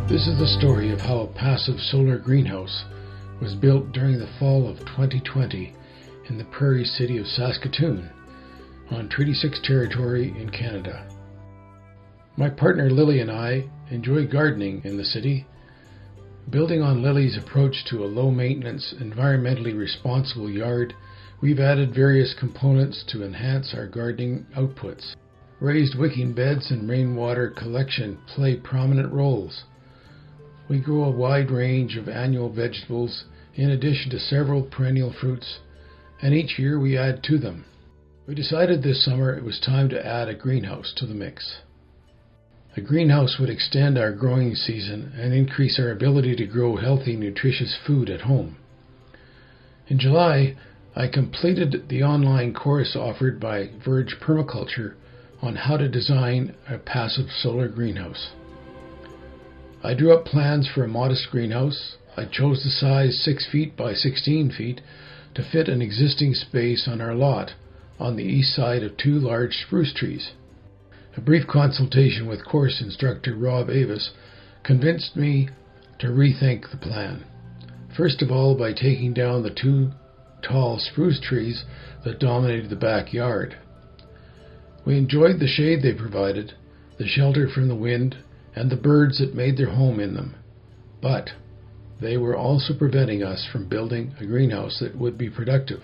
This is the story of how a passive solar greenhouse was built during the fall of 2020 in the prairie city of Saskatoon on Treaty 6 territory in Canada. My partner Lily and I enjoy gardening in the city. Building on Lily's approach to a low-maintenance, environmentally responsible yard, we've added various components to enhance our gardening outputs. Raised wicking beds and rainwater collection play prominent roles. We grow a wide range of annual vegetables in addition to several perennial fruits, and each year we add to them. We decided this summer it was time to add a greenhouse to the mix. A greenhouse would extend our growing season and increase our ability to grow healthy, nutritious food at home. In July, I completed the online course offered by Verge Permaculture on how to design a passive solar greenhouse. I drew up plans for a modest greenhouse. I chose the size 6 feet by 16 feet to fit an existing space on our lot on the east side of 2 large spruce trees. A brief consultation with course instructor Rob Avis convinced me to rethink the plan. First of all, by taking down the 2 tall spruce trees that dominated the backyard. We enjoyed the shade they provided, the shelter from the wind, and the birds that made their home in them. But they were also preventing us from building a greenhouse that would be productive.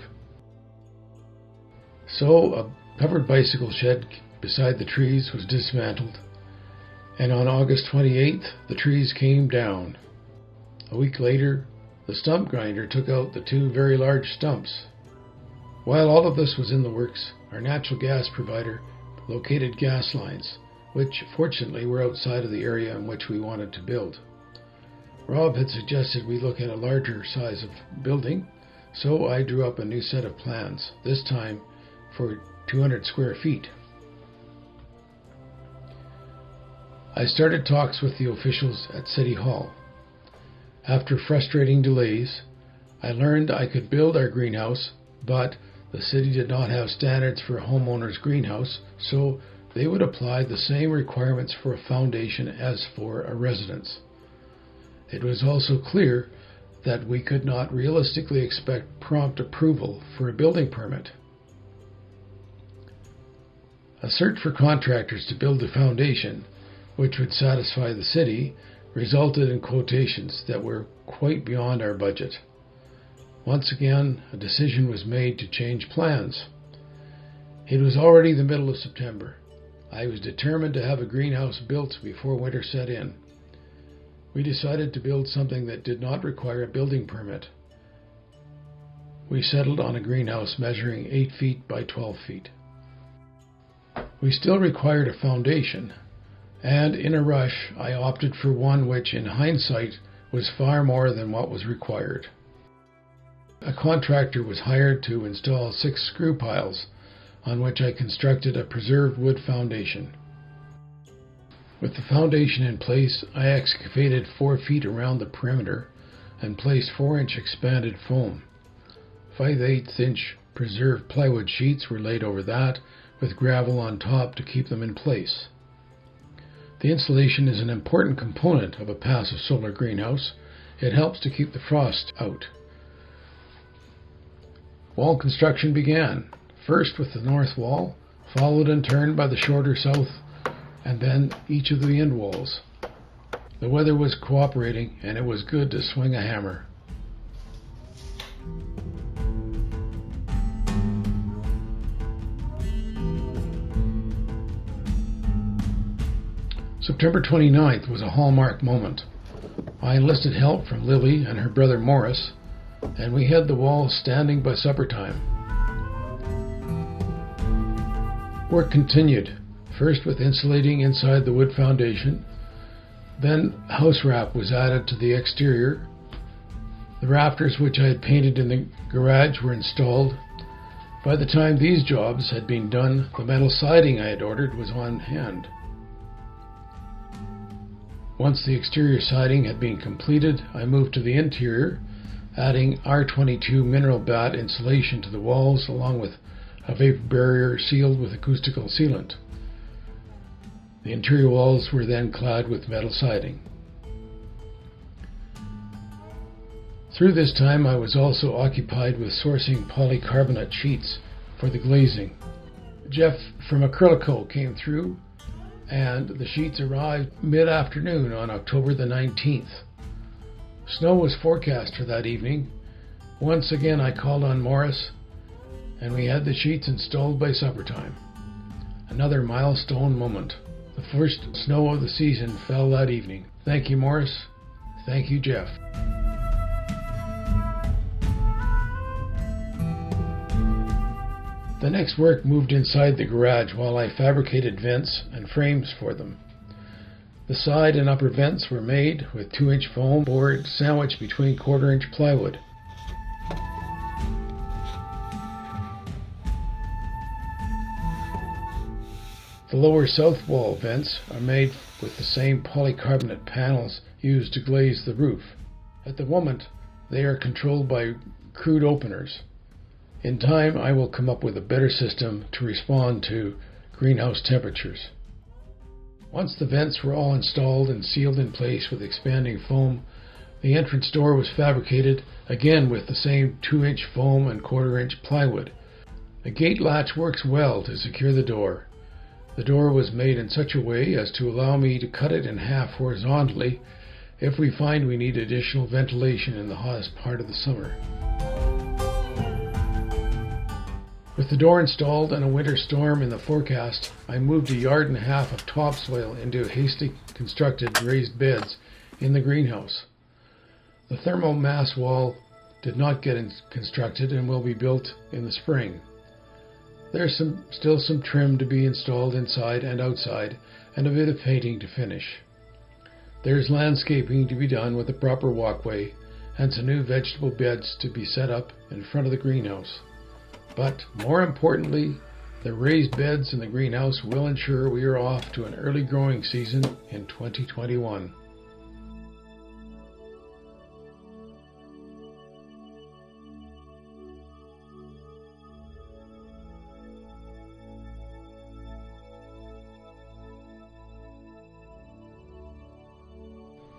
So a covered bicycle shed beside the trees was dismantled, and on August 28th, the trees came down. A week later, the stump grinder took out the 2 very large stumps. While all of this was in the works, our natural gas provider located gas lines, which fortunately were outside of the area in which we wanted to build. Rob had suggested we look at a larger size of building, so I drew up a new set of plans, this time for 200 square feet. I started talks with the officials at City Hall. After frustrating delays, I learned I could build our greenhouse, but the city did not have standards for a homeowner's greenhouse, so they would apply the same requirements for a foundation as for a residence. It was also clear that we could not realistically expect prompt approval for a building permit. A search for contractors to build a foundation, which would satisfy the city, resulted in quotations that were quite beyond our budget. Once again, a decision was made to change plans. It was already the middle of September. I was determined to have a greenhouse built before winter set in. We decided to build something that did not require a building permit. We settled on a greenhouse measuring 8 feet by 12 feet. We still required a foundation, and in a rush I opted for one which in hindsight was far more than what was required. A contractor was hired to install 6 screw piles on which I constructed a preserved wood foundation. With the foundation in place, I excavated 4 feet around the perimeter and placed 4-inch expanded foam. 5/8-inch preserved plywood sheets were laid over that with gravel on top to keep them in place. The insulation is an important component of a passive solar greenhouse. It helps to keep the frost out. Wall construction began, first with the north wall, followed in turn by the shorter south, and then each of the end walls. The weather was cooperating, and it was good to swing a hammer. September 29th was a hallmark moment. I enlisted help from Lily and her brother Morris, and we had the walls standing by supper time. Work continued, first with insulating inside the wood foundation, then house wrap was added to the exterior. The rafters which I had painted in the garage were installed. By the time these jobs had been done, the metal siding I had ordered was on hand. Once the exterior siding had been completed, I moved to the interior, adding R22 mineral batt insulation to the walls along with a vapor barrier sealed with acoustical sealant. The interior walls were then clad with metal siding. Through this time I was also occupied with sourcing polycarbonate sheets for the glazing. Jeff from Acrylico came through and the sheets arrived mid-afternoon on October the 19th. Snow was forecast for that evening. Once again I called on Morris and we had the sheets installed by supper time. Another milestone moment. The first snow of the season fell that evening. Thank you, Morris. Thank you, Jeff. The next work moved inside the garage while I fabricated vents and frames for them. The side and upper vents were made with 2-inch foam board sandwiched between 1/4-inch plywood. The lower south wall vents are made with the same polycarbonate panels used to glaze the roof. At the moment, they are controlled by crude openers. In time, I will come up with a better system to respond to greenhouse temperatures. Once the vents were all installed and sealed in place with expanding foam, the entrance door was fabricated again with the same 2-inch foam and 1/4-inch plywood. The gate latch works well to secure the door. The door was made in such a way as to allow me to cut it in half horizontally if we find we need additional ventilation in the hottest part of the summer. With the door installed and a winter storm in the forecast, I moved 1.5 yards of topsoil into hastily constructed raised beds in the greenhouse. The thermal mass wall did not get constructed and will be built in the spring. There's still some trim to be installed inside and outside and a bit of painting to finish. There's landscaping to be done with a proper walkway and some new vegetable beds to be set up in front of the greenhouse. But more importantly, the raised beds in the greenhouse will ensure we are off to an early growing season in 2021.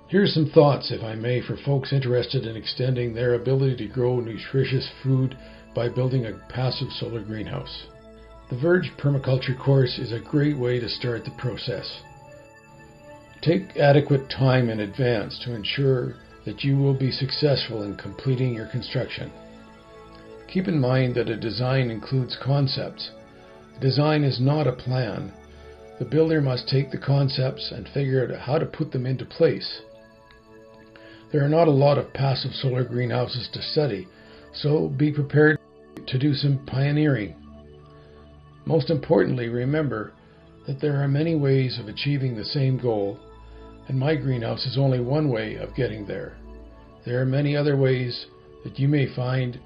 Here's some thoughts, if I may, for folks interested in extending their ability to grow nutritious food by building a passive solar greenhouse. The Verge Permaculture course is a great way to start the process. Take adequate time in advance to ensure that you will be successful in completing your construction. Keep in mind that a design includes concepts. A design is not a plan. The builder must take the concepts and figure out how to put them into place. There are not a lot of passive solar greenhouses to study, so be prepared to do some pioneering. Most importantly, remember that there are many ways of achieving the same goal, and my greenhouse is only one way of getting there. There are many other ways that you may find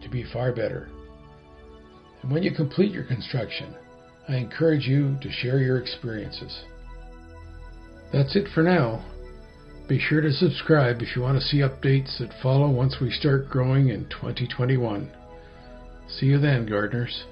to be far better. And when you complete your construction, I encourage you to share your experiences. That's it for now. Be sure to subscribe if you want to see updates that follow once we start growing in 2021. See you then, gardeners.